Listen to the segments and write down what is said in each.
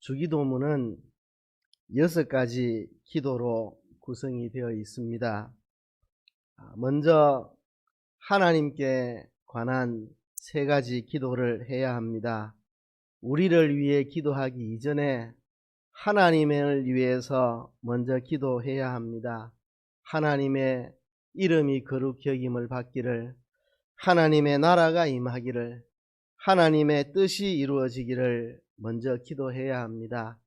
주기도문은 6가지 기도로 구성이 되어 있습니다. 먼저 하나님께 관한 3가지 기도를 해야 합니다. 우리를 위해 기도하기 이전에 하나님을 위해서 먼저 기도해야 합니다. 하나님의 이름이 거룩히 여김을 받기를, 하나님의 나라가 임하기를, 하나님의 뜻이 이루어지기를 먼저 기도해야 합니다.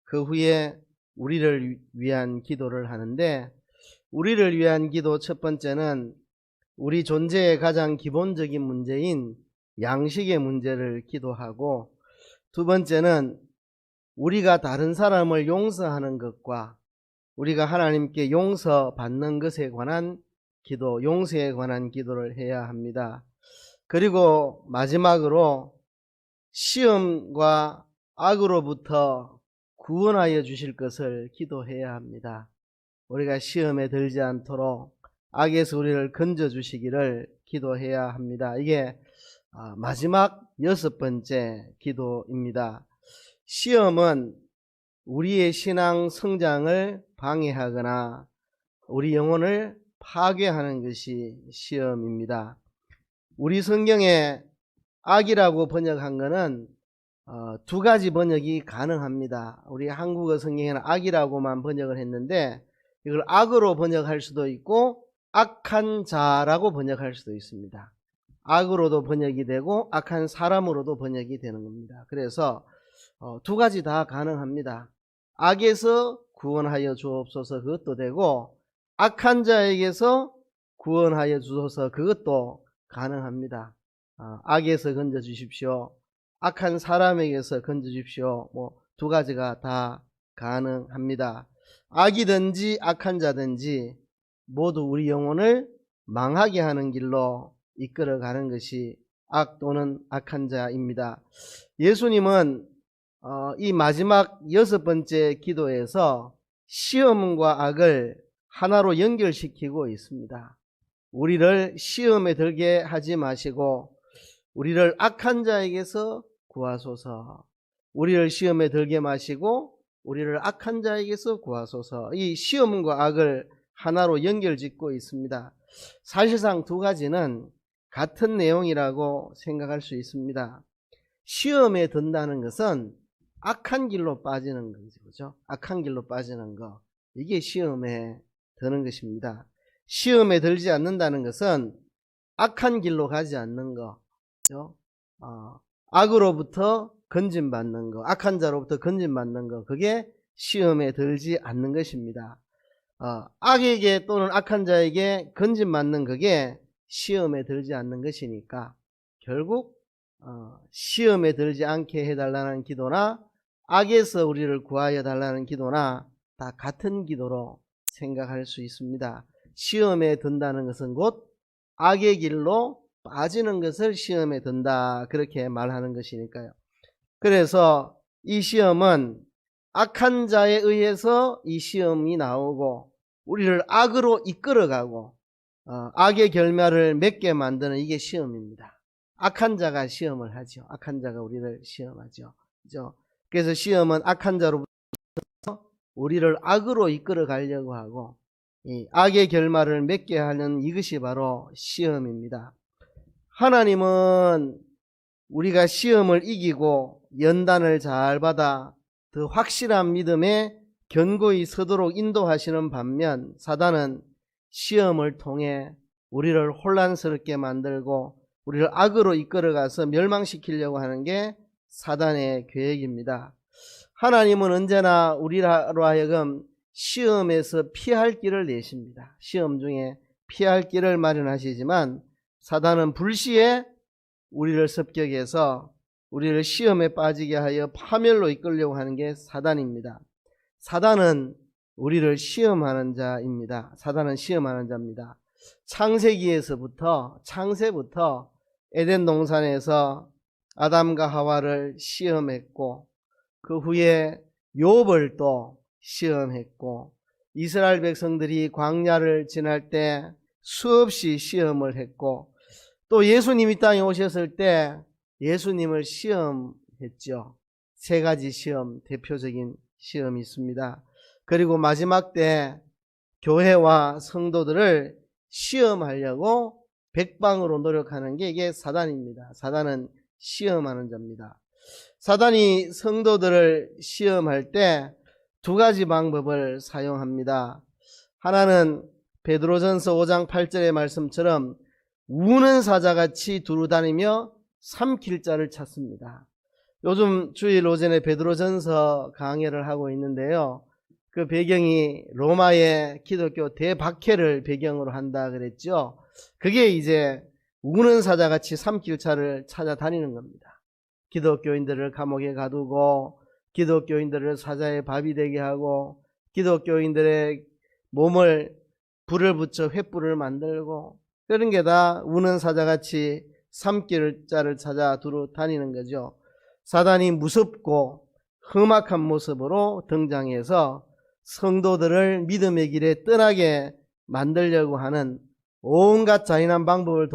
그 후에 우리를 위한 기도를 하는데, 우리를 위한 기도 첫 번째는 우리 존재의 가장 기본적인 문제인 양식의 문제를 기도하고, 두 번째는 우리가 다른 사람을 용서하는 것과 우리가 하나님께 용서받는 것에 관한 기도, 용서에 관한 기도를 해야 합니다. 그리고 마지막으로 시험과 악으로부터 구원하여 주실 것을 기도해야 합니다. 우리가 시험에 들지 않도록 악에서 우리를 건져 주시기를 기도해야 합니다. 이게 마지막 6번째 기도입니다. 시험은 우리의 신앙 성장을 방해하거나 우리 영혼을 파괴하는 것이 시험입니다. 우리 성경에 악이라고 번역한 것은 2가지 번역이 가능합니다. 우리 한국어 성경에는 악이라고만 번역을 했는데, 이걸 악으로 번역할 수도 있고 악한 자라고 번역할 수도 있습니다. 악으로도 번역이 되고 악한 사람으로도 번역이 되는 겁니다. 그래서 2가지 다 가능합니다. 악에서 구원하여 주옵소서, 그것도 되고 악한 자에게서 구원하여 주소서, 그것도 가능합니다. 악에서 건져 주십시오, 악한 사람에게서 건져 주십시오, 2가지가 다 가능합니다. 악이든지 악한 자든지 모두 우리 영혼을 망하게 하는 길로 이끌어가는 것이 악 또는 악한 자입니다. 예수님은 이 마지막 6번째 기도에서 시험과 악을 하나로 연결시키고 있습니다. 우리를 시험에 들게 하지 마시고 우리를 악한 자에게서 구하소서, 우리를 시험에 들게 마시고 우리를 악한 자에게서 구하소서. 이 시험과 악을 하나로 연결짓고 있습니다. 사실상 2가지는 같은 내용이라고 생각할 수 있습니다. 시험에 든다는 것은 악한 길로 빠지는 거죠. 그죠? 악한 길로 빠지는 거, 이게 시험에 드는 것입니다. 시험에 들지 않는다는 것은 악한 길로 가지 않는 거, 그죠? 악으로부터 건짐받는 거, 악한 자로부터 건짐받는 거, 그게 시험에 들지 않는 것입니다. 악에게 또는 악한 자에게 건짐받는 그게 시험에 들지 않는 것이니까 결국 시험에 들지 않게 해달라는 기도나 악에서 우리를 구하여 달라는 기도나 다 같은 기도로 생각할 수 있습니다. 시험에 든다는 것은 곧 악의 길로 빠지는 것을 시험에 든다, 그렇게 말하는 것이니까요. 그래서 이 시험은 악한 자에 의해서 이 시험이 나오고 우리를 악으로 이끌어가고 악의 결말을 맺게 만드는, 이게 시험입니다. 악한 자가 시험을 하죠. 악한 자가 우리를 시험하죠. 그죠? 그래서 시험은 악한 자로부터 우리를 악으로 이끌어 가려고 하고 이 악의 결말을 맺게 하는, 이것이 바로 시험입니다. 하나님은 우리가 시험을 이기고 연단을 잘 받아 더 확실한 믿음에 견고히 서도록 인도하시는 반면, 사단은 시험을 통해 우리를 혼란스럽게 만들고 우리를 악으로 이끌어가서 멸망시키려고 하는 게 사단의 계획입니다. 하나님은 언제나 우리로 하여금 시험에서 피할 길을 내십니다. 시험 중에 피할 길을 마련하시지만 사단은 불시에 우리를 습격해서 우리를 시험에 빠지게 하여 파멸로 이끌려고 하는 게 사단입니다. 사단은 우리를 시험하는 자입니다. 사단은 시험하는 자입니다. 창세부터 에덴 동산에서 아담과 하와를 시험했고, 그 후에 욥을 또 시험했고, 이스라엘 백성들이 광야를 지날 때 수없이 시험을 했고, 또 예수님이 땅에 오셨을 때 예수님을 시험했죠. 세 가지 시험, 대표적인 시험이 있습니다. 그리고 마지막 때 교회와 성도들을 시험하려고 백방으로 노력하는 게 이게 사단입니다. 사단은 시험하는 자입니다. 사단이 성도들을 시험할 때 두 가지 방법을 사용합니다. 하나는 베드로전서 5장 8절의 말씀처럼 우는 사자같이 두루다니며 삼킬 자를 찾습니다. 요즘 주일 오전에 베드로전서 강해를 하고 있는데요. 그 배경이 로마의 기독교 대박해를 배경으로 한다 그랬죠. 그게 이제 우는 사자같이 삼킬 자를 찾아다니는 겁니다. 기독교인들을 감옥에 가두고 기독교인들을 사자의 밥이 되게 하고 기독교인들의 몸을 불을 붙여 횃불을 만들고 그런 게 다 우는 사자같이 삼킬 자를 찾아 두루 다니는 거죠. 사단이 무섭고 험악한 모습으로 등장해서 성도들을 믿음의 길에 떠나게 만들려고 하는 온갖 잔인한 방법을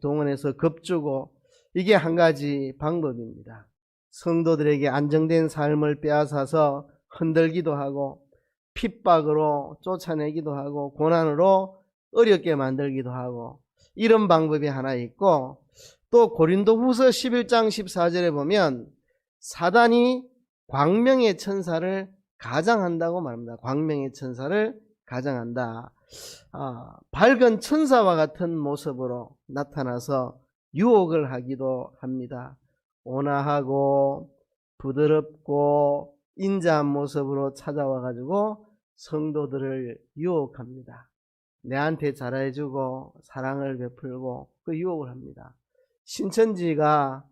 동원해서 겁주고 이게 한 가지 방법입니다. 성도들에게 안정된 삶을 빼앗아서 흔들기도 하고 핍박으로 쫓아내기도 하고 고난으로 어렵게 만들기도 하고 이런 방법이 하나 있고 또 고린도후서 11장 14절에 보면 사단이 광명의 천사를 가장한다고 말합니다. 광명의 천사를 가장한다. 밝은 천사와 같은 모습으로 나타나서 유혹을 하기도 합니다. 온화하고 부드럽고 인자한 모습으로 찾아와 가지고 성도들을 유혹합니다. 내한테 잘해주고 사랑을 베풀고 그 유혹을 합니다. 신천지가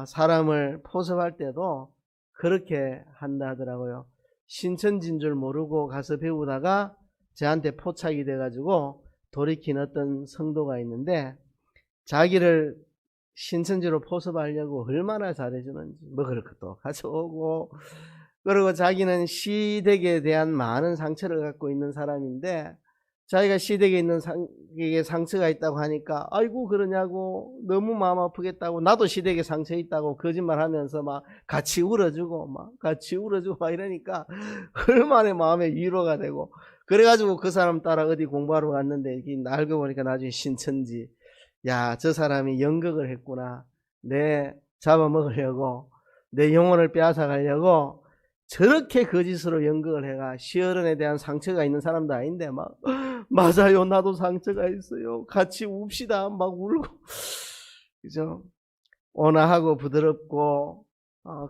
사람을 포섭할 때도 그렇게 한다 하더라고요. 신천지인 줄 모르고 가서 배우다가 저한테 포착이 돼가지고 돌이킨 어떤 성도가 있는데 자기를 신천지로 포섭하려고 얼마나 잘해주는지 먹을 것도 가져오고 그리고 자기는 시댁에 대한 많은 상처를 갖고 있는 사람인데 자기가 시댁에 있는 상처가 있다고 하니까 아이고 그러냐고 너무 마음 아프겠다고 나도 시댁에 상처 있다고 거짓말하면서 막 같이 울어주고 막 이러니까 얼마나 마음에 위로가 되고 그래가지고 그 사람 따라 어디 공부하러 갔는데 알고 보니까 나중에 신천지 야, 저 사람이 연극을 했구나. 내 잡아먹으려고 내 영혼을 빼앗아 가려고 저렇게 거짓으로 연극을 해가 시어른에 대한 상처가 있는 사람도 아닌데 막 맞아요 나도 상처가 있어요 같이 웁시다 막 울고 그죠? 온화하고 부드럽고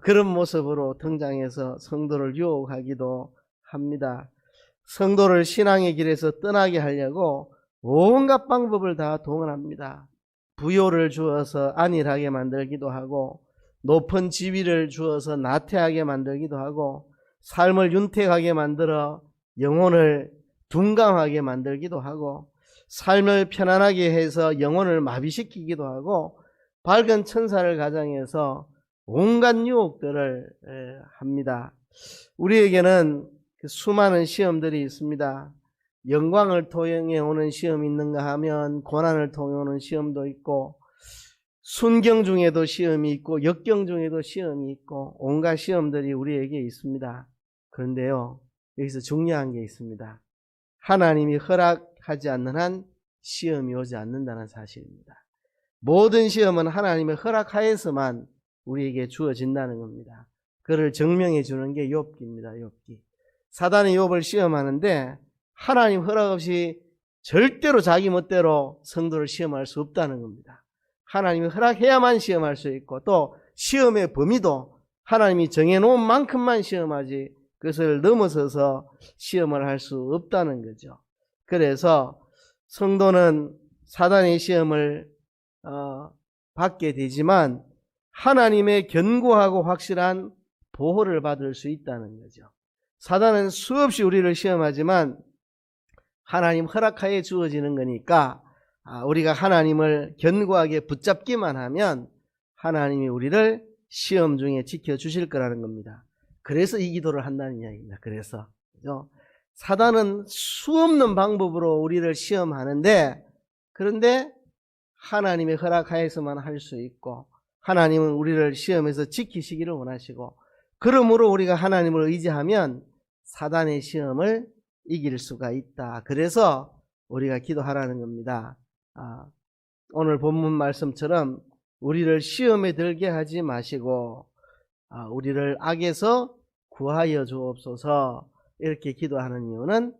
그런 모습으로 등장해서 성도를 유혹하기도 합니다. 성도를 신앙의 길에서 떠나게 하려고 온갖 방법을 다 동원합니다. 부요를 주어서 안일하게 만들기도 하고 높은 지위를 주어서 나태하게 만들기도 하고 삶을 윤택하게 만들어 영혼을 둔감하게 만들기도 하고 삶을 편안하게 해서 영혼을 마비시키기도 하고 밝은 천사를 가장해서 온갖 유혹들을 합니다. 우리에게는 수많은 시험들이 있습니다. 영광을 통해 오는 시험이 있는가 하면 고난을 통해 오는 시험도 있고 순경 중에도 시험이 있고 역경 중에도 시험이 있고 온갖 시험들이 우리에게 있습니다. 그런데요 여기서 중요한 게 있습니다. 하나님이 허락하지 않는 한 시험이 오지 않는다는 사실입니다. 모든 시험은 하나님의 허락하에서만 우리에게 주어진다는 겁니다. 그를 증명해 주는 게 욥기입니다. 욥기. 사단이 욥을 시험하는데 하나님 허락 없이 절대로 자기 멋대로 성도를 시험할 수 없다는 겁니다. 하나님이 허락해야만 시험할 수 있고 또 시험의 범위도 하나님이 정해놓은 만큼만 시험하지 그것을 넘어서서 시험을 할 수 없다는 거죠. 그래서 성도는 사단의 시험을 받게 되지만 하나님의 견고하고 확실한 보호를 받을 수 있다는 거죠. 사단은 수없이 우리를 시험하지만 하나님 허락하에 주어지는 거니까 우리가 하나님을 견고하게 붙잡기만 하면 하나님이 우리를 시험 중에 지켜주실 거라는 겁니다. 그래서 이 기도를 한다는 이야기입니다. 그래서 그죠? 사단은 수없는 방법으로 우리를 시험하는데 그런데 하나님의 허락하에서만 할 수 있고 하나님은 우리를 시험에서 지키시기를 원하시고 그러므로 우리가 하나님을 의지하면 사단의 시험을 이길 수가 있다. 그래서 우리가 기도하라는 겁니다. 오늘 본문 말씀처럼 우리를 시험에 들게 하지 마시고 우리를 악에서 구하여 주옵소서. 이렇게 기도하는 이유는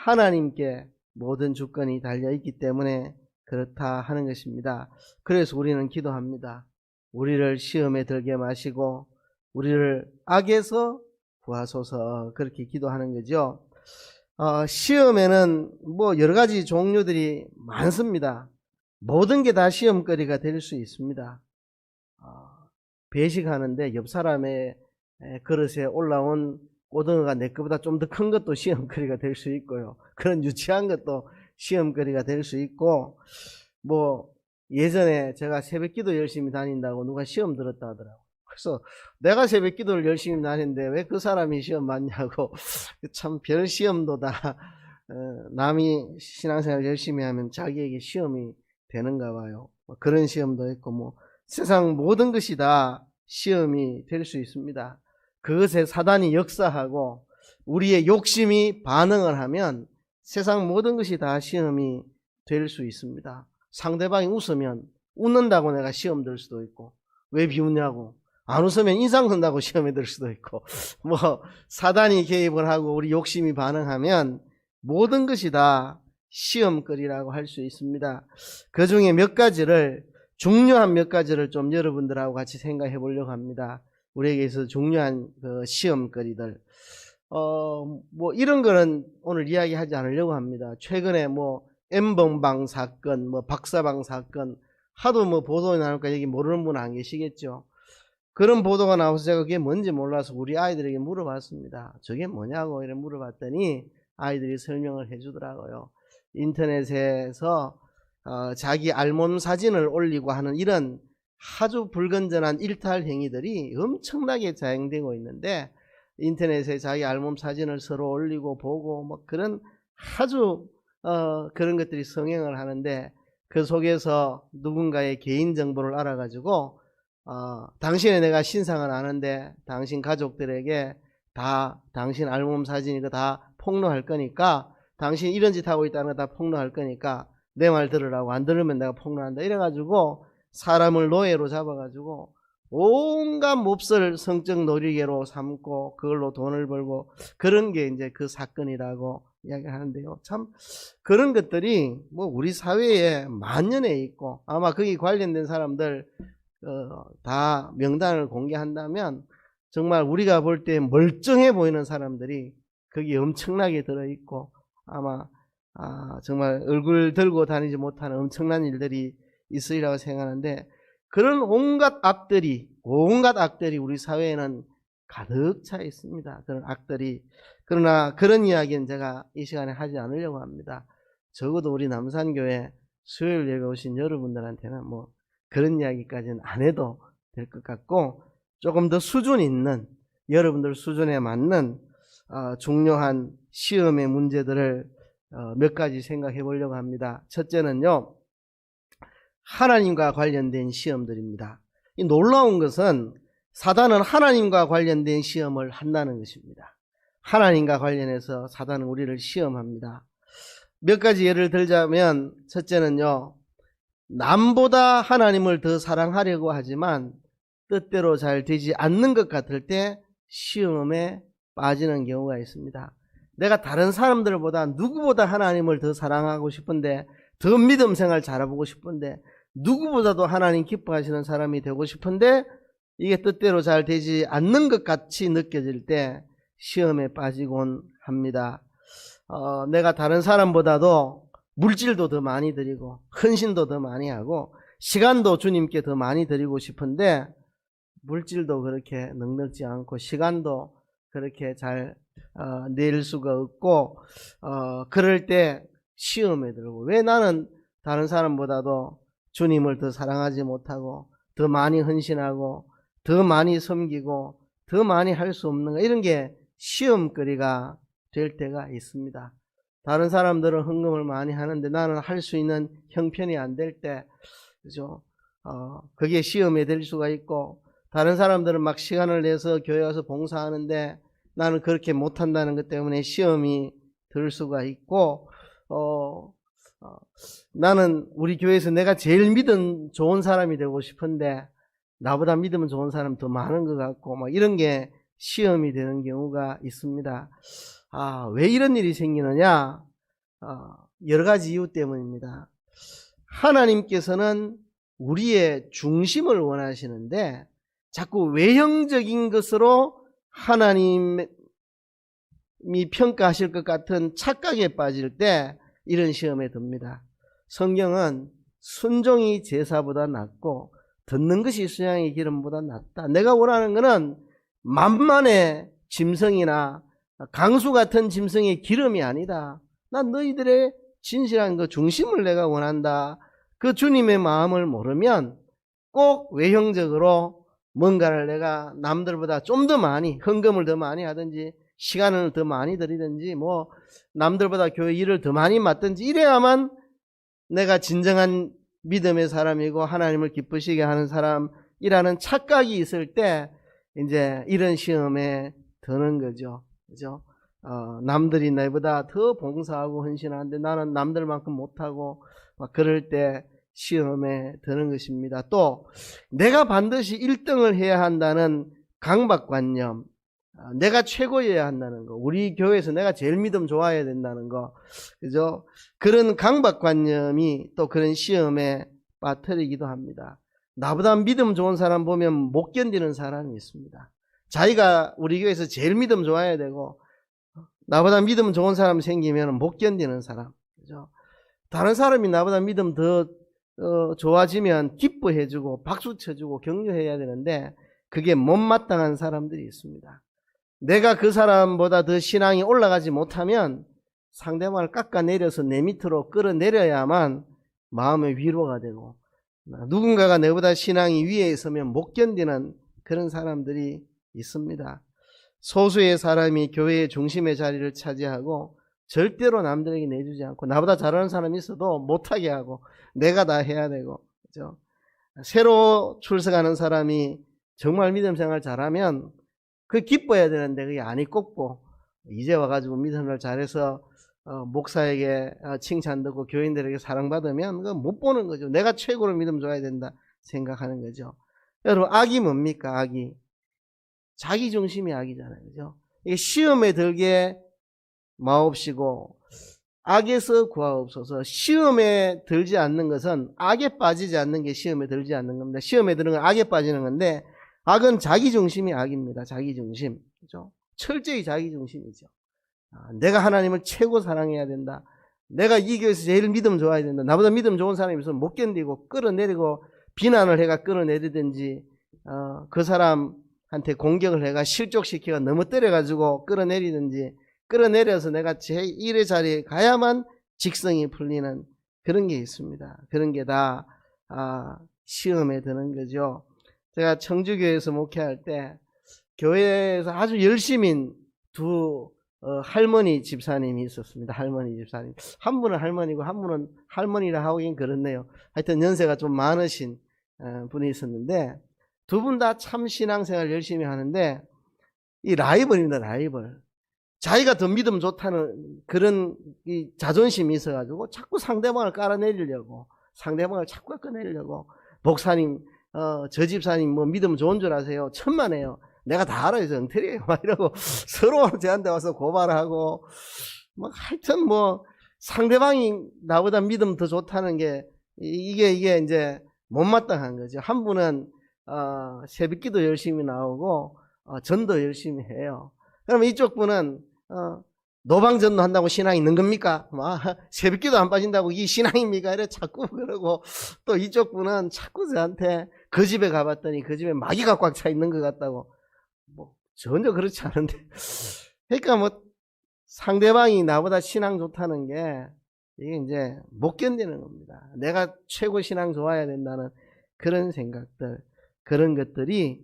하나님께 모든 주권이 달려있기 때문에 그렇다 하는 것입니다. 그래서 우리는 기도합니다. 우리를 시험에 들게 마시고 우리를 악에서 구하소서. 그렇게 기도하는 거죠. 시험에는 뭐 여러 가지 종류들이 많습니다. 모든 게 다 시험거리가 될 수 있습니다. 배식하는데 옆 사람의 그릇에 올라온 고등어가 내 것보다 좀 더 큰 것도 시험거리가 될 수 있고요. 그런 유치한 것도 시험거리가 될 수 있고, 뭐 예전에 제가 새벽기도 열심히 다닌다고 누가 시험 들었다 하더라고요. 그래서 내가 새벽기도를 열심히 다니는데 왜 그 사람이 시험 맞냐고. 참 별 시험도 다 남이 신앙생활 열심히 하면 자기에게 시험이 되는가 봐요. 그런 시험도 있고, 뭐 세상 모든 것이 다 시험이 될 수 있습니다. 그것에 사단이 역사하고 우리의 욕심이 반응을 하면 세상 모든 것이 다 시험이 될 수 있습니다. 상대방이 웃으면 웃는다고 내가 시험 들 수도 있고, 왜 비웃냐고, 안 웃으면 인상 쓴다고 시험에 들 수도 있고, 뭐 사단이 개입을 하고 우리 욕심이 반응하면 모든 것이 다 시험거리라고 할 수 있습니다. 그 중에 몇 가지를, 중요한 몇 가지를 좀 여러분들하고 같이 생각해 보려고 합니다. 우리에게 있어서 중요한 그 시험거리들. 뭐 이런 거는 오늘 이야기하지 않으려고 합니다. 최근에 뭐 N번방 사건, 뭐 박사방 사건, 하도 뭐 보도가 나오니까 여기 모르는 분 안 계시겠죠. 그런 보도가 나와서 제가 그게 뭔지 몰라서 우리 아이들에게 물어봤습니다. 저게 뭐냐고 이렇게 물어봤더니 아이들이 설명을 해주더라고요. 인터넷에서 자기 알몸 사진을 올리고 하는 이런 아주 불건전한 일탈 행위들이 엄청나게 자행되고 있는데, 인터넷에 자기 알몸 사진을 서로 올리고 보고 뭐 그런 아주 그런 것들이 성행을 하는데, 그 속에서 누군가의 개인 정보를 알아가지고 당신의 내가 신상을 아는데 당신 가족들에게 다 당신 알몸 사진 이거 다 폭로할 거니까, 당신 이런 짓 하고 있다는 거 다 폭로할 거니까 내 말 들으라고, 안 들으면 내가 폭로한다 이래가지고 사람을 노예로 잡아가지고 온갖 몹쓸 성적 놀이개로 삼고 그걸로 돈을 벌고, 그런 게 이제 그 사건이라고 이야기하는데요. 참 그런 것들이 뭐 우리 사회에 만연해 있고, 아마 거기 관련된 사람들 다 명단을 공개한다면 정말 우리가 볼 때 멀쩡해 보이는 사람들이 거기 엄청나게 들어있고, 아마 정말 얼굴 들고 다니지 못하는 엄청난 일들이 있으리라고 생각하는데, 그런 온갖 악들이 우리 사회에는 가득 차 있습니다. 그런 악들이. 그러나 그런 이야기는 제가 이 시간에 하지 않으려고 합니다. 적어도 우리 남산교회 수요일 예배 오신 여러분들한테는 뭐 그런 이야기까지는 안 해도 될 것 같고, 조금 더 수준 있는, 여러분들 수준에 맞는 중요한 시험의 문제들을 몇 가지 생각해 보려고 합니다. 첫째는요, 하나님과 관련된 시험들입니다. 이 놀라운 것은 사단은 하나님과 관련된 시험을 한다는 것입니다. 하나님과 관련해서 사단은 우리를 시험합니다. 몇 가지 예를 들자면, 첫째는요, 남보다 하나님을 더 사랑하려고 하지만 뜻대로 잘 되지 않는 것 같을 때 시험에 빠지는 경우가 있습니다. 내가 다른 사람들보다 누구보다 하나님을 더 사랑하고 싶은데, 더 믿음 생활 잘해보고 싶은데, 누구보다도 하나님 기뻐하시는 사람이 되고 싶은데 이게 뜻대로 잘 되지 않는 것 같이 느껴질 때 시험에 빠지곤 합니다. 내가 다른 사람보다도 물질도 더 많이 드리고 헌신도 더 많이 하고 시간도 주님께 더 많이 드리고 싶은데, 물질도 그렇게 넉넉지 않고 시간도 그렇게 잘 낼 수가 없고, 그럴 때 시험에 들고, 왜 나는 다른 사람보다도 주님을 더 사랑하지 못하고 더 많이 헌신하고 더 많이 섬기고 더 많이 할 수 없는가, 이런 게 시험거리가 될 때가 있습니다. 다른 사람들은 헌금을 많이 하는데 나는 할 수 있는 형편이 안 될 때, 그죠? 그게 시험에 될 수가 있고, 다른 사람들은 막 시간을 내서 교회 와서 봉사하는데 나는 그렇게 못한다는 것 때문에 시험이 들 수가 있고, 나는 우리 교회에서 내가 제일 믿음 좋은 사람이 되고 싶은데 나보다 믿음 좋은 사람 더 많은 것 같고, 뭐 이런 게 시험이 되는 경우가 있습니다. 왜 이런 일이 생기느냐? 여러 가지 이유 때문입니다. 하나님께서는 우리의 중심을 원하시는데 자꾸 외형적인 것으로 하나님이 평가하실 것 같은 착각에 빠질 때 이런 시험에 듭니다. 성경은 순종이 제사보다 낫고 듣는 것이 수양의 기름보다 낫다. 내가 원하는 것은 만만의 짐승이나 강수 같은 짐승의 기름이 아니다. 난 너희들의 진실한 그 중심을 내가 원한다. 그 주님의 마음을 모르면 꼭 외형적으로 뭔가를 내가 남들보다 좀 더 많이, 헌금을 더 많이 하든지 시간을 더 많이 들이든지 뭐 남들보다 교회 일을 더 많이 맡든지 이래야만 내가 진정한 믿음의 사람이고 하나님을 기쁘시게 하는 사람이라는 착각이 있을 때 이제 이런 시험에 드는 거죠. 그죠? 남들이 나보다 더 봉사하고 헌신하는데 나는 남들만큼 못하고 막 그럴 때 시험에 드는 것입니다. 또 내가 반드시 1등을 해야 한다는 강박관념, 내가 최고여야 한다는 거, 우리 교회에서 내가 제일 믿음 좋아야 된다는 거, 그죠? 그런 강박관념이 또 그런 시험에 빠뜨리기도 합니다. 나보다 믿음 좋은 사람 보면 못 견디는 사람이 있습니다. 자기가 우리 교회에서 제일 믿음 좋아야 되고 나보다 믿음 좋은 사람 생기면 못 견디는 사람, 그죠? 다른 사람이 나보다 믿음 더 좋아지면 기뻐해주고 박수 쳐주고 격려해야 되는데 그게 못마땅한 사람들이 있습니다. 내가 그 사람보다 더 신앙이 올라가지 못하면 상대방을 깎아내려서 내 밑으로 끌어내려야만 마음의 위로가 되고, 누군가가 내보다 신앙이 위에 있으면 못 견디는 그런 사람들이 있습니다. 소수의 사람이 교회의 중심의 자리를 차지하고 절대로 남들에게 내주지 않고 나보다 잘하는 사람이 있어도 못하게 하고 내가 다 해야 되고, 그죠? 새로 출석하는 사람이 정말 믿음 생활 잘하면 그 기뻐해야 되는데 그게 아니 꼽고 이제 와가지고 믿음을 잘해서 목사에게 칭찬 듣고 교인들에게 사랑받으면 그거 못 보는 거죠. 내가 최고로 믿음 줘야 된다 생각하는 거죠. 여러분, 악이 뭡니까? 악이 자기중심이 악이잖아요. 그죠? 이게 시험에 들게 마옵시고 악에서 구하옵소서. 시험에 들지 않는 것은 악에 빠지지 않는 게 시험에 들지 않는 겁니다. 시험에 드는 건 악에 빠지는 건데 악은 자기중심이 악입니다. 자기중심. 그죠? 철저히 자기중심이죠. 내가 하나님을 최고 사랑해야 된다. 내가 이 교회에서 제일 믿음 좋아야 된다. 나보다 믿음 좋은 사람이 있으면 못 견디고 끌어내리고 비난을 해가 끌어내리든지 그 사람한테 공격을 해가 실족시키가 너무 때려가지고 끌어내리든지 끌어내려서 내가 제1의 자리에 가야만 직성이 풀리는 그런 게 있습니다. 그런 게 다 시험에 드는 거죠. 제가 청주교회에서 목회할 때 교회에서 아주 열심인 두 할머니 집사님이 있었습니다. 할머니 집사님. 한 분은 할머니고 한 분은 할머니라 하긴 그렇네요. 하여튼 연세가 좀 많으신 분이 있었는데 두 분 다 참 신앙생활 열심히 하는데 이 라이벌입니다. 라이벌. 자기가 더 믿음 좋다는 그런 이 자존심이 있어가지고 자꾸 상대방을 깔아내리려고, 상대방을 자꾸 깎아내리려고, 목사님, 저 집사님 뭐 믿음 좋은 줄 아세요? 천만에요. 내가 다 알아요. 엉터리예요. 막 이러고 서로 저한테 와서 고발하고, 막 하여튼 뭐 상대방이 나보다 믿음 더 좋다는 게 이게 이제 못마땅한 거죠. 한 분은 새벽기도 열심히 나오고 전도 열심히 해요. 그러면 이쪽 분은 노방전도 한다고 신앙이 있는 겁니까? 새벽기도 안 빠진다고 이게 신앙입니까? 이래 자꾸 그러고, 또 이쪽 분은 자꾸 저한테 그 집에 가봤더니 그 집에 마귀가 꽉 차 있는 것 같다고. 뭐 전혀 그렇지 않은데. 그러니까 뭐 상대방이 나보다 신앙 좋다는 게 이게 이제 못 견디는 겁니다. 내가 최고 신앙 좋아야 된다는 그런 생각들, 그런 것들이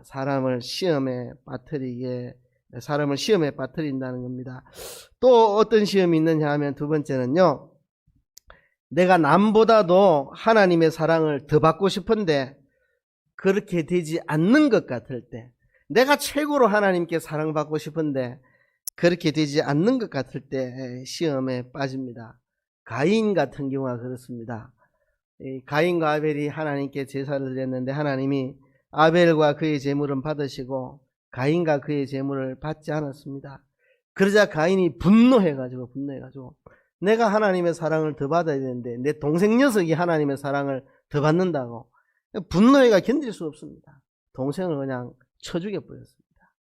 사람을 시험에 빠뜨린다는 겁니다. 또 어떤 시험이 있느냐 하면 두 번째는요, 내가 남보다도 하나님의 사랑을 더 받고 싶은데 그렇게 되지 않는 것 같을 때, 내가 최고로 하나님께 사랑받고 싶은데 그렇게 되지 않는 것 같을 때 시험에 빠집니다. 가인 같은 경우가 그렇습니다. 가인과 아벨이 하나님께 제사를 드렸는데 하나님이 아벨과 그의 제물은 받으시고 가인과 그의 제물을 받지 않았습니다. 그러자 가인이 분노해가지고 내가 하나님의 사랑을 더 받아야 되는데 내 동생 녀석이 하나님의 사랑을 더 받는다고 분노해가 견딜 수 없습니다. 동생을 그냥 쳐 죽여버렸습니다.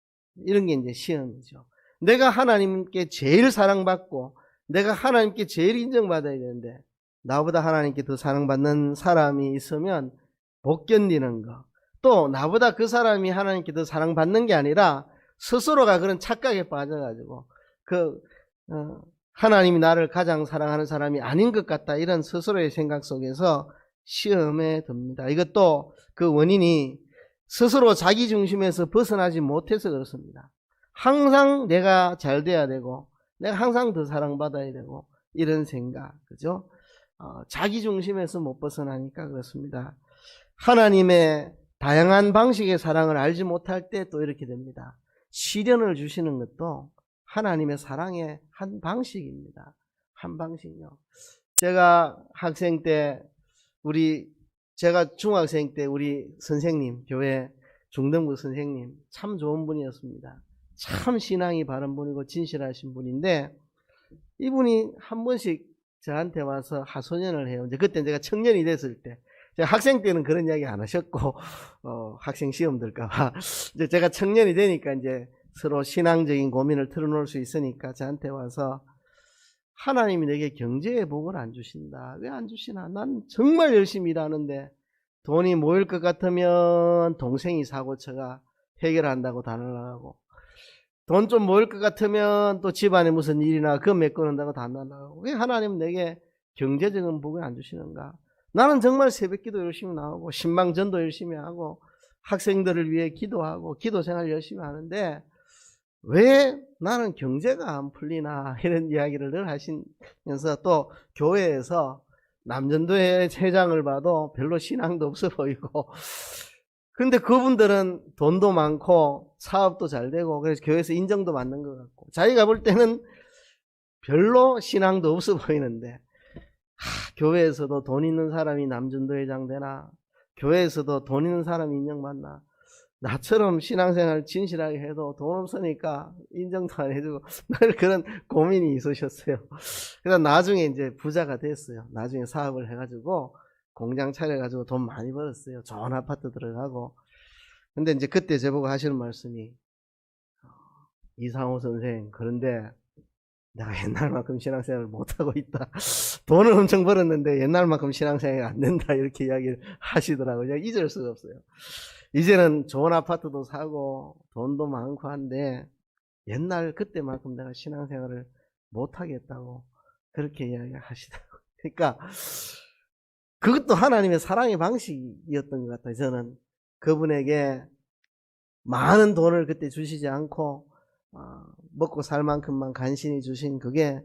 이런 게 이제 시험이죠. 내가 하나님께 제일 사랑받고 내가 하나님께 제일 인정받아야 되는데 나보다 하나님께 더 사랑받는 사람이 있으면 못 견디는 거, 또 나보다 그 사람이 하나님께 더 사랑받는 게 아니라 스스로가 그런 착각에 빠져가지고 하나님이 나를 가장 사랑하는 사람이 아닌 것 같다, 이런 스스로의 생각 속에서 시험에 듭니다. 이것도 그 원인이 스스로 자기 중심에서 벗어나지 못해서 그렇습니다. 항상 내가 잘 돼야 되고 내가 항상 더 사랑받아야 되고 이런 생각, 그죠? 자기 중심에서 못 벗어나니까 그렇습니다. 하나님의 다양한 방식의 사랑을 알지 못할 때 또 이렇게 됩니다. 시련을 주시는 것도 하나님의 사랑의 한 방식입니다. 한 방식이요. 제가 학생 때 제가 중학생 때 우리 선생님, 교회 중등부 선생님 참 좋은 분이었습니다. 참 신앙이 바른 분이고 진실하신 분인데 이분이 한 번씩 저한테 와서 하소연을 해요. 이제 그때 제가 청년이 됐을 때, 제가 학생 때는 그런 이야기 안 하셨고 학생 시험 들까봐 이제 제가 청년이 되니까 이제 서로 신앙적인 고민을 털어놓을 수 있으니까 저한테 와서 하나님이 내게 경제의 복을 안 주신다. 왜 안 주시나? 난 정말 열심히 일하는데 돈이 모일 것 같으면 동생이 사고쳐가 해결한다고 다 날아가고, 돈 좀 모일 것 같으면 또 집안에 무슨 일이나 그거 메꿔낸다고 다 날아가고, 왜 하나님 내게 경제적인 복을 안 주시는가? 나는 정말 새벽기도 열심히 나오고 신방전도 열심히 하고 학생들을 위해 기도하고 기도생활 열심히 하는데 왜 나는 경제가 안 풀리나, 이런 이야기를 늘 하시면서, 또 교회에서 남전도회 회장을 봐도 별로 신앙도 없어 보이고, 근데 그분들은 돈도 많고 사업도 잘 되고 그래서 교회에서 인정도 받는 것 같고, 자기가 볼 때는 별로 신앙도 없어 보이는데 교회에서도 돈 있는 사람이 남전도회장 되나, 교회에서도 돈 있는 사람이 인정받나, 나처럼 신앙생활 진실하게 해도 돈 없으니까 인정도 안 해주고 늘 그런 고민이 있으셨어요. 그래서 나중에 이제 부자가 됐어요. 나중에 사업을 해가지고 공장 차려가지고 돈 많이 벌었어요. 좋은 아파트 들어가고. 근데 이제 그때 저보고 하시는 말씀이, 이상호 선생, 그런데 내가 옛날만큼 신앙생활을 못하고 있다. 돈을 엄청 벌었는데 옛날만큼 신앙생활이 안 된다, 이렇게 이야기를 하시더라고요. 제가 잊을 수가 없어요. 이제는 좋은 아파트도 사고 돈도 많고 한데 옛날 그때만큼 내가 신앙생활을 못하겠다고 그렇게 이야기하시더라고요. 그러니까 그것도 하나님의 사랑의 방식이었던 것 같아요. 저는 그분에게 많은 돈을 그때 주시지 않고 먹고 살 만큼만 간신히 주신 그게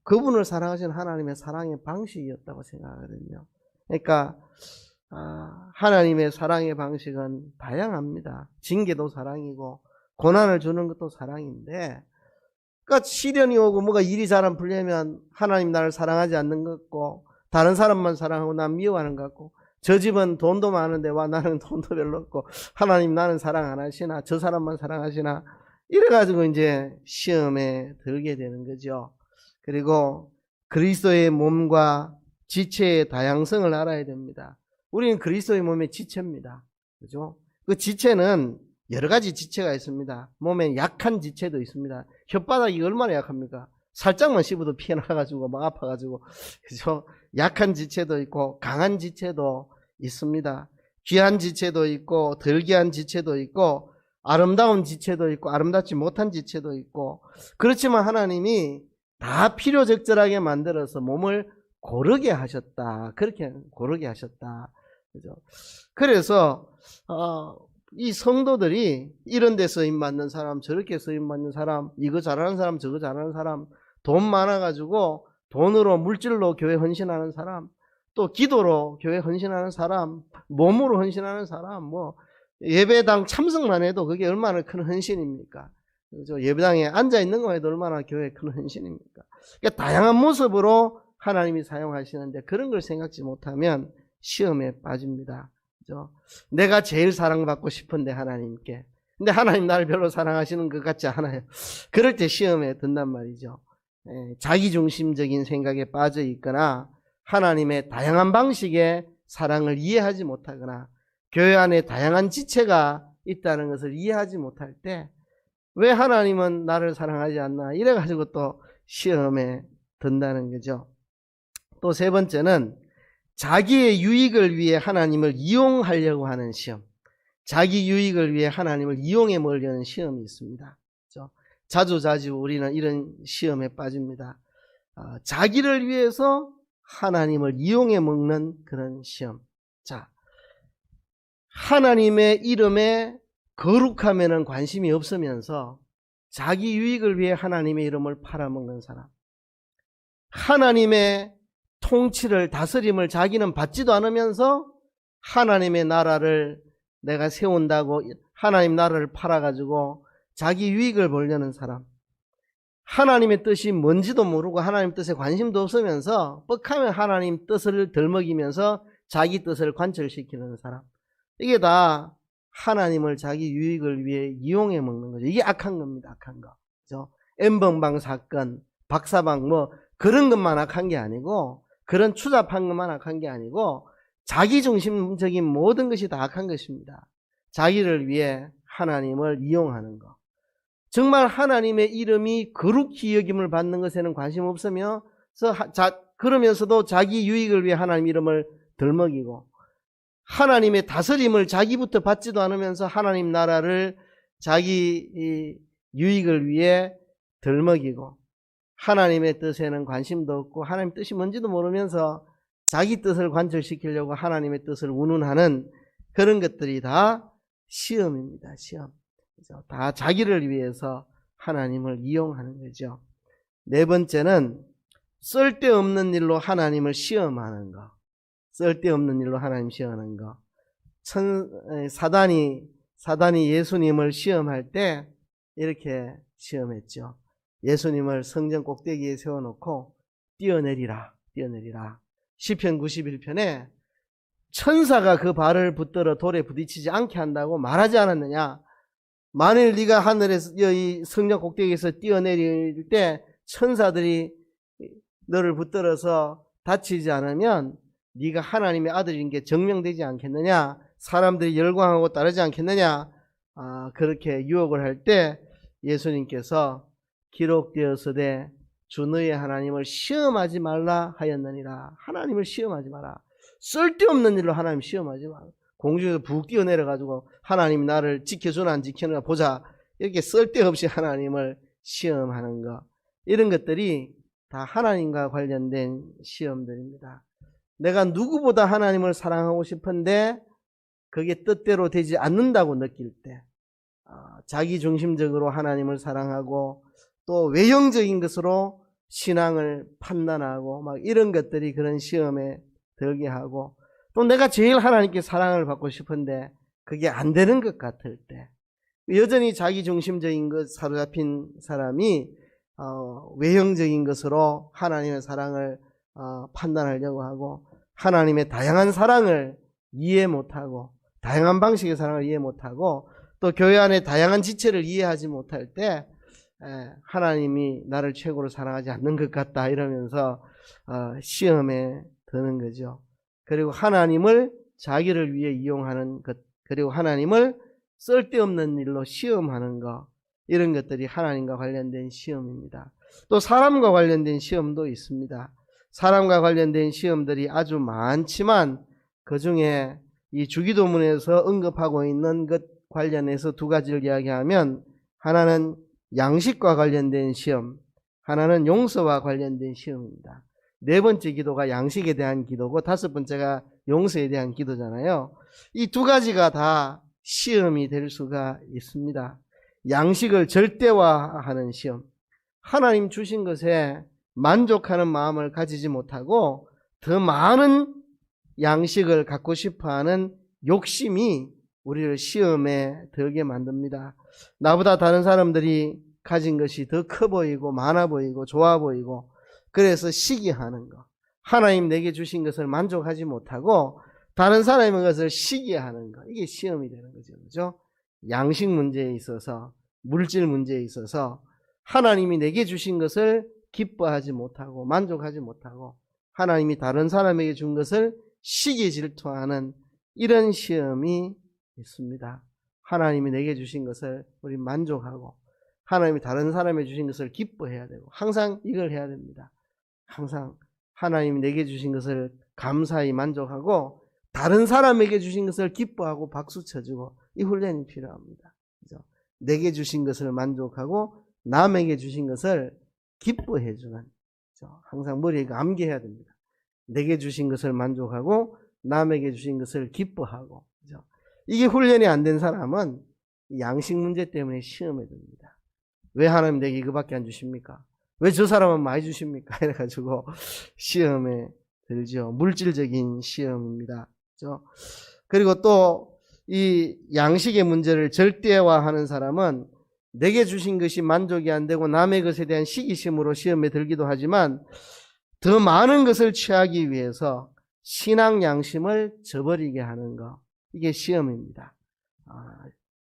그분을 사랑하신 하나님의 사랑의 방식이었다고 생각하거든요. 그러니까 하나님의 사랑의 방식은 다양합니다. 징계도 사랑이고 고난을 주는 것도 사랑인데, 그러니까 시련이 오고 뭐가 일이 잘 안 풀리면 하나님 나를 사랑하지 않는 것 같고, 다른 사람만 사랑하고 난 미워하는 것 같고, 저 집은 돈도 많은데 와 나는 돈도 별로 없고 하나님 나는 사랑 안 하시나, 저 사람만 사랑하시나, 이래가지고 이제 시험에 들게 되는 거죠. 그리고 그리스도의 몸과 지체의 다양성을 알아야 됩니다. 우리는 그리스도의 몸의 지체입니다. 그죠? 그 지체는 여러 가지 지체가 있습니다. 몸에 약한 지체도 있습니다. 혓바닥이 얼마나 약합니까? 살짝만 씹어도 피해 나가지고 막 아파가지고, 그죠? 약한 지체도 있고 강한 지체도 있습니다. 귀한 지체도 있고 덜 귀한 지체도 있고 아름다운 지체도 있고 아름답지 못한 지체도 있고, 그렇지만 하나님이 다 필요적절하게 만들어서 몸을 고르게 하셨다. 그렇게 고르게 하셨다. 그죠? 그래서 이 성도들이 이런 데 쓰임 받는 사람, 저렇게 쓰임 받는 사람, 이거 잘하는 사람, 저거 잘하는 사람, 돈 많아가지고 돈으로 물질로 교회 헌신하는 사람, 또 기도로 교회 헌신하는 사람, 몸으로 헌신하는 사람, 뭐 예배당 참석만 해도 그게 얼마나 큰 헌신입니까? 그죠? 예배당에 앉아 있는 것만 해도 얼마나 교회에 큰 헌신입니까? 그러니까 다양한 모습으로 하나님이 사용하시는데 그런 걸 생각지 못하면 시험에 빠집니다. 그죠? 내가 제일 사랑받고 싶은데 하나님께. 근데 하나님 나를 별로 사랑하시는 것 같지 않아요. 그럴 때 시험에 든단 말이죠. 자기중심적인 생각에 빠져 있거나 하나님의 다양한 방식의 사랑을 이해하지 못하거나 교회 안에 다양한 지체가 있다는 것을 이해하지 못할 때 왜 하나님은 나를 사랑하지 않나 이래가지고 또 시험에 든다는 거죠. 또 세 번째는 자기의 유익을 위해 하나님을 이용하려고 하는 시험. 자기 유익을 위해 하나님을 이용해 먹으려는 시험이 있습니다. 그렇죠? 자주 우리는 이런 시험에 빠집니다. 자기를 위해서 하나님을 이용해 먹는 그런 시험. 자, 하나님의 이름에 거룩하면은 관심이 없으면서 자기 유익을 위해 하나님의 이름을 팔아먹는 사람. 하나님의 통치를, 다스림을 자기는 받지도 않으면서 하나님의 나라를 내가 세운다고 하나님 나라를 팔아가지고 자기 유익을 보려는 사람. 하나님의 뜻이 뭔지도 모르고 하나님 뜻에 관심도 없으면서 뻑하면 하나님 뜻을 덜먹이면서 자기 뜻을 관철시키는 사람. 이게 다 하나님을 자기 유익을 위해 이용해 먹는 거죠. 이게 악한 겁니다. 악한 거. 그죠? N번방 사건, 박사방 뭐 그런 것만 악한 게 아니고 그런 추잡한 것만 악한 게 아니고 자기중심적인 모든 것이 다 악한 것입니다. 자기를 위해 하나님을 이용하는 것. 정말 하나님의 이름이 거룩히 여김을 받는 것에는 관심 없으며 그러면서도 자기 유익을 위해 하나님 이름을 덜먹이고 하나님의 다스림을 자기부터 받지도 않으면서 하나님 나라를 자기 유익을 위해 덜먹이고 하나님의 뜻에는 관심도 없고 하나님 뜻이 뭔지도 모르면서 자기 뜻을 관철시키려고 하나님의 뜻을 운운하는 그런 것들이 다 시험입니다. 시험. 그렇죠? 다 자기를 위해서 하나님을 이용하는 거죠. 네 번째는 쓸데없는 일로 하나님을 시험하는 거. 쓸데없는 일로 하나님 시험하는 거. 사단이 예수님을 시험할 때 이렇게 시험했죠. 예수님을 성전 꼭대기에 세워놓고 뛰어내리라. 시편 91편에 천사가 그 발을 붙들어 돌에 부딪히지 않게 한다고 말하지 않았느냐. 만일 네가 하늘에서 이 성전 꼭대기에서 뛰어내릴 때 천사들이 너를 붙들어서 다치지 않으면 네가 하나님의 아들인 게 증명되지 않겠느냐. 사람들이 열광하고 따르지 않겠느냐. 그렇게 유혹을 할 때 예수님께서 기록되었으되 주 너의 하나님을 시험하지 말라 하였느니라. 하나님을 시험하지 마라. 쓸데없는 일로 하나님 시험하지 마라. 공중에서 북 뛰어내려가지고 하나님 나를 지켜주나 안 지켜주나 보자. 이렇게 쓸데없이 하나님을 시험하는 것. 이런 것들이 다 하나님과 관련된 시험들입니다. 내가 누구보다 하나님을 사랑하고 싶은데 그게 뜻대로 되지 않는다고 느낄 때 자기중심적으로 하나님을 사랑하고 또 외형적인 것으로 신앙을 판단하고 막 이런 것들이 그런 시험에 들게 하고 또 내가 제일 하나님께 사랑을 받고 싶은데 그게 안 되는 것 같을 때 여전히 자기중심적인 것 사로잡힌 사람이 외형적인 것으로 하나님의 사랑을 판단하려고 하고 하나님의 다양한 사랑을 이해 못하고 다양한 방식의 사랑을 이해 못하고 또 교회 안에 다양한 지체를 이해하지 못할 때 하나님이 나를 최고로 사랑하지 않는 것 같다 이러면서 시험에 드는 거죠. 그리고 하나님을 자기를 위해 이용하는 것, 그리고 하나님을 쓸데없는 일로 시험하는 것, 이런 것들이 하나님과 관련된 시험입니다. 또 사람과 관련된 시험도 있습니다. 사람과 관련된 시험들이 아주 많지만 그 중에 이 주기도문에서 언급하고 있는 것 관련해서 두 가지를 이야기하면 하나는 양식과 관련된 시험, 하나는 용서와 관련된 시험입니다. 네 번째 기도가 양식에 대한 기도고 다섯 번째가 용서에 대한 기도잖아요. 이 두 가지가 다 시험이 될 수가 있습니다. 양식을 절대화하는 시험. 하나님 주신 것에 만족하는 마음을 가지지 못하고 더 많은 양식을 갖고 싶어하는 욕심이 우리를 시험에 들게 만듭니다. 나보다 다른 사람들이 가진 것이 더 커 보이고 많아 보이고 좋아 보이고 그래서 시기하는 것. 하나님 내게 주신 것을 만족하지 못하고 다른 사람의 것을 시기하는 것. 이게 시험이 되는 거죠. 그죠? 양식 문제에 있어서, 물질 문제에 있어서 하나님이 내게 주신 것을 기뻐하지 못하고 만족하지 못하고 하나님이 다른 사람에게 준 것을 시기 질투하는 이런 시험이 있습니다. 하나님이 내게 주신 것을 우리 만족하고 하나님이 다른 사람에게 주신 것을 기뻐해야 되고 항상 이걸 해야 됩니다. 항상 하나님이 내게 주신 것을 감사히 만족하고 다른 사람에게 주신 것을 기뻐하고 박수 쳐주고 이 훈련이 필요합니다. 그죠? 내게 주신 것을 만족하고 남에게 주신 것을 기뻐해주는, 그죠? 항상 머리에 암기해야 됩니다. 내게 주신 것을 만족하고 남에게 주신 것을 기뻐하고, 그죠? 이게 훈련이 안 된 사람은 양식 문제 때문에 시험에 듭니다. 왜 하나님 내게 이거밖에 안 주십니까? 왜 저 사람은 많이 주십니까? 이래가지고 시험에 들죠. 물질적인 시험입니다. 그죠? 그리고 또 이 양식의 문제를 절대화하는 사람은 내게 주신 것이 만족이 안 되고 남의 것에 대한 시기심으로 시험에 들기도 하지만 더 많은 것을 취하기 위해서 신앙 양심을 저버리게 하는 것. 이게 시험입니다.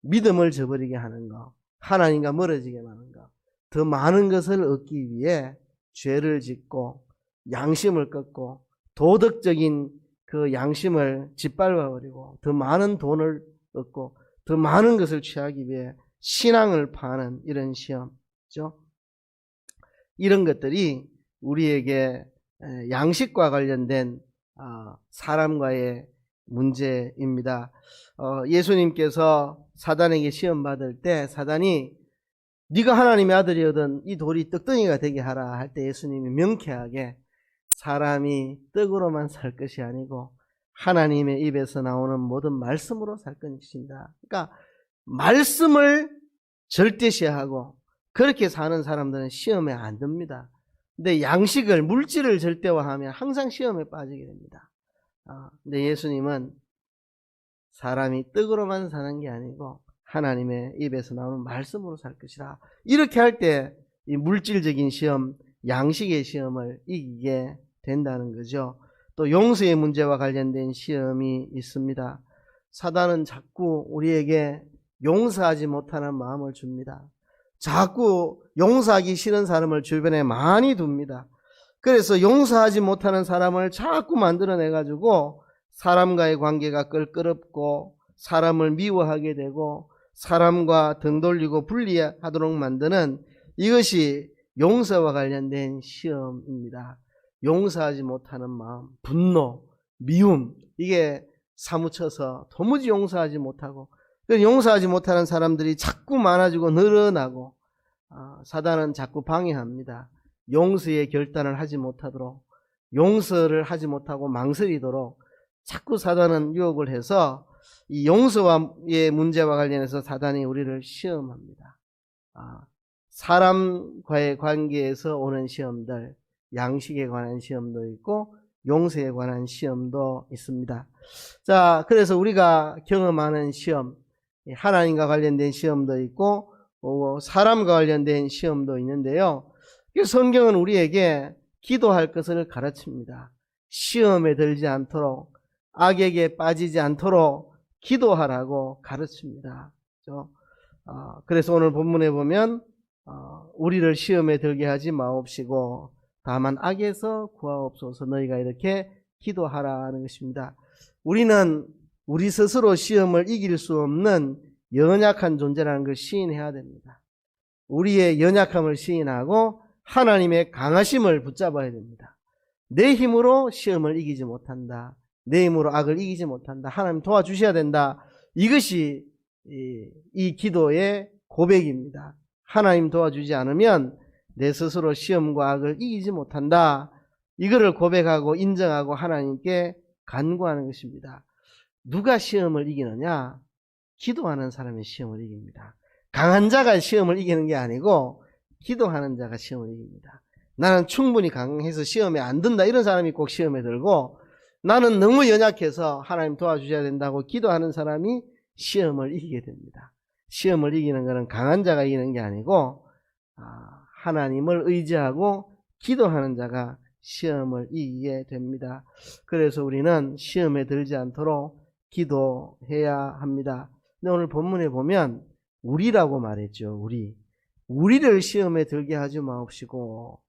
믿음을 저버리게 하는 것. 하나님과 멀어지게 하는 것. 더 많은 것을 얻기 위해 죄를 짓고 양심을 꺾고 도덕적인 그 양심을 짓밟아버리고 더 많은 돈을 얻고 더 많은 것을 취하기 위해 신앙을 파는 이런 시험이죠. 이런 것들이 우리에게 양식과 관련된 사람과의 문제입니다. 예수님께서 사단에게 시험 받을 때 사단이 네가 하나님의 아들이거든 이 돌이 떡덩이가 되게 하라 할 때 예수님이 명쾌하게 사람이 떡으로만 살 것이 아니고 하나님의 입에서 나오는 모든 말씀으로 살 것이다. 그러니까 말씀을 절대시하고 그렇게 사는 사람들은 시험에 안 듭니다. 근데 양식을 물질을 절대화하면 항상 시험에 빠지게 됩니다. 근데 예수님은 사람이 떡으로만 사는 게 아니고 하나님의 입에서 나오는 말씀으로 살 것이라. 이렇게 할 때 이 물질적인 시험, 양식의 시험을 이기게 된다는 거죠. 또 용서의 문제와 관련된 시험이 있습니다. 사단은 자꾸 우리에게 용서하지 못하는 마음을 줍니다. 자꾸 용서하기 싫은 사람을 주변에 많이 둡니다. 그래서 용서하지 못하는 사람을 자꾸 만들어내가지고 사람과의 관계가 껄끄럽고 사람을 미워하게 되고 사람과 등 돌리고 분리하도록 만드는 이것이 용서와 관련된 시험입니다. 용서하지 못하는 마음, 분노, 미움 이게 사무쳐서 도무지 용서하지 못하고 용서하지 못하는 사람들이 자꾸 많아지고 늘어나고 사단은 자꾸 방해합니다. 용서의 결단을 하지 못하도록 용서를 하지 못하고 망설이도록 자꾸 사단은 유혹을 해서 이 용서의 문제와 관련해서 사단이 우리를 시험합니다. 사람과의 관계에서 오는 시험들, 양식에 관한 시험도 있고 용서에 관한 시험도 있습니다. 자, 그래서 우리가 경험하는 시험, 하나님과 관련된 시험도 있고 사람과 관련된 시험도 있는데요. 성경은 우리에게 기도할 것을 가르칩니다. 시험에 들지 않도록 악에게 빠지지 않도록 기도하라고 가르칩니다. 그래서 오늘 본문에 보면 우리를 시험에 들게 하지 마옵시고 다만 악에서 구하옵소서 너희가 이렇게 기도하라는 것입니다. 우리는 우리 스스로 시험을 이길 수 없는 연약한 존재라는 걸 시인해야 됩니다. 우리의 연약함을 시인하고 하나님의 강하심을 붙잡아야 됩니다. 내 힘으로 시험을 이기지 못한다. 내 힘으로 악을 이기지 못한다. 하나님 도와주셔야 된다. 이것이 이 기도의 고백입니다. 하나님 도와주지 않으면 내 스스로 시험과 악을 이기지 못한다. 이거를 고백하고 인정하고 하나님께 간구하는 것입니다. 누가 시험을 이기느냐? 기도하는 사람이 시험을 이깁니다. 강한 자가 시험을 이기는 게 아니고 기도하는 자가 시험을 이깁니다. 나는 충분히 강해서 시험에 안 든다 이런 사람이 꼭 시험에 들고 나는 너무 연약해서 하나님 도와주셔야 된다고 기도하는 사람이 시험을 이기게 됩니다. 시험을 이기는 것은 강한 자가 이기는 게 아니고 하나님을 의지하고 기도하는 자가 시험을 이기게 됩니다. 그래서 우리는 시험에 들지 않도록 기도해야 합니다. 근데 오늘 본문에 보면 우리라고 말했죠. 우리를 시험에 들게 하지 마옵시고,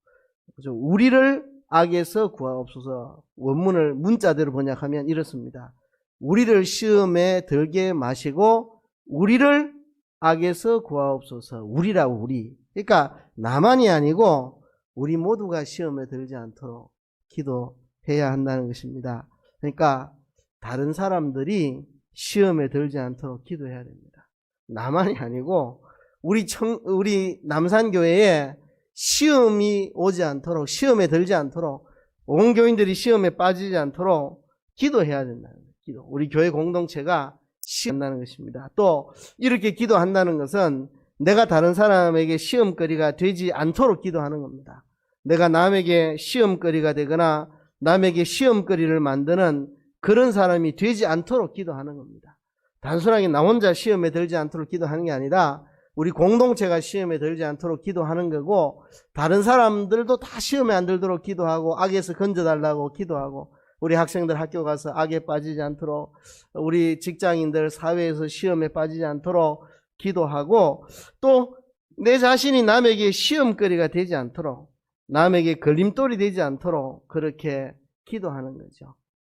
우리를 악에서 구하옵소서. 원문을 문자대로 번역하면 이렇습니다. 우리를 시험에 들게 마시고 우리를 악에서 구하옵소서. 우리라고, 우리. 그러니까 나만이 아니고 우리 모두가 시험에 들지 않도록 기도해야 한다는 것입니다. 그러니까 다른 사람들이 시험에 들지 않도록 기도해야 됩니다. 나만이 아니고 우리 남산교회에 시험이 오지 않도록, 시험에 들지 않도록, 온 교인들이 시험에 빠지지 않도록 기도해야 된다는 거예요. 기도. 우리 교회 공동체가 시험한다는 것입니다. 또 이렇게 기도한다는 것은 내가 다른 사람에게 시험거리가 되지 않도록 기도하는 겁니다. 내가 남에게 시험거리가 되거나 남에게 시험거리를 만드는 그런 사람이 되지 않도록 기도하는 겁니다. 단순하게 나 혼자 시험에 들지 않도록 기도하는 게 아니라 우리 공동체가 시험에 들지 않도록 기도하는 거고, 다른 사람들도 다 시험에 안 들도록 기도하고 악에서 건져달라고 기도하고, 우리 학생들 학교 가서 악에 빠지지 않도록, 우리 직장인들 사회에서 시험에 빠지지 않도록 기도하고, 또 내 자신이 남에게 시험거리가 되지 않도록, 남에게 걸림돌이 되지 않도록 그렇게 기도하는 거죠.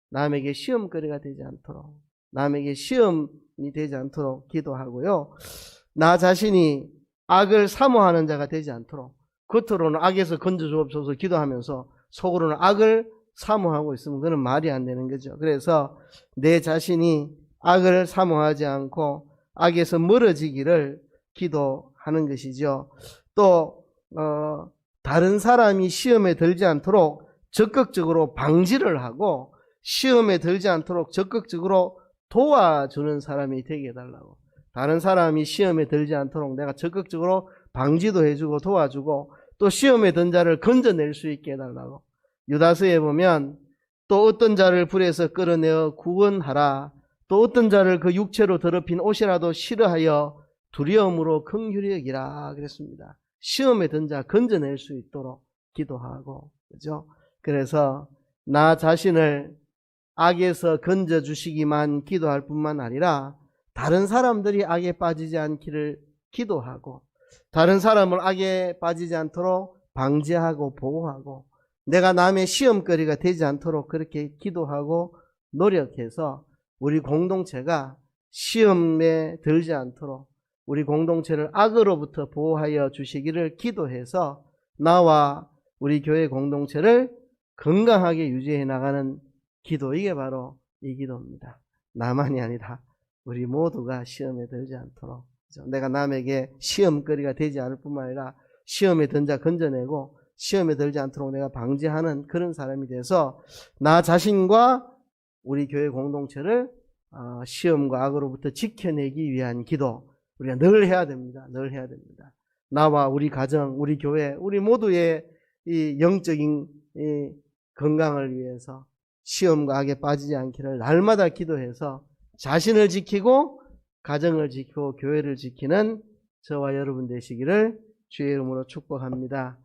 남에게 시험거리가 되지 않도록, 남에게 시험이 되지 않도록 기도하고요. 나 자신이 악을 사모하는 자가 되지 않도록, 겉으로는 악에서 건져주옵소서 기도하면서 속으로는 악을 사모하고 있으면 그건 말이 안 되는 거죠. 그래서 내 자신이 악을 사모하지 않고 악에서 멀어지기를 기도하는 것이죠. 또 다른 사람이 시험에 들지 않도록 적극적으로 방지를 하고 시험에 들지 않도록 적극적으로 도와주는 사람이 되게 해달라고. 다른 사람이 시험에 들지 않도록 내가 적극적으로 방지도 해주고 도와주고, 또 시험에 든 자를 건져낼 수 있게 해달라고. 유다서에 보면 또 어떤 자를 불에서 끌어내어 구원하라, 또 어떤 자를 그 육체로 더럽힌 옷이라도 싫어하여 두려움으로 긍휼히 여기라 그랬습니다. 시험에 든 자 건져낼 수 있도록 기도하고, 그죠? 그래서 나 자신을 악에서 건져주시기만 기도할 뿐만 아니라 다른 사람들이 악에 빠지지 않기를 기도하고, 다른 사람을 악에 빠지지 않도록 방지하고 보호하고, 내가 남의 시험거리가 되지 않도록 그렇게 기도하고 노력해서 우리 공동체가 시험에 들지 않도록 우리 공동체를 악으로부터 보호하여 주시기를 기도해서 나와 우리 교회 공동체를 건강하게 유지해 나가는 기도, 이게 바로 이 기도입니다. 나만이 아니라 우리 모두가 시험에 들지 않도록, 내가 남에게 시험거리가 되지 않을 뿐만 아니라 시험에 든 자 건져내고 시험에 들지 않도록 내가 방지하는 그런 사람이 돼서 나 자신과 우리 교회 공동체를 시험과 악으로부터 지켜내기 위한 기도, 우리가 늘 해야 됩니다. 늘 해야 됩니다. 나와 우리 가정, 우리 교회, 우리 모두의 이 영적인 이 건강을 위해서 시험과 악에 빠지지 않기를 날마다 기도해서 자신을 지키고 가정을 지키고 교회를 지키는 저와 여러분 되시기를 주의 이름으로 축복합니다.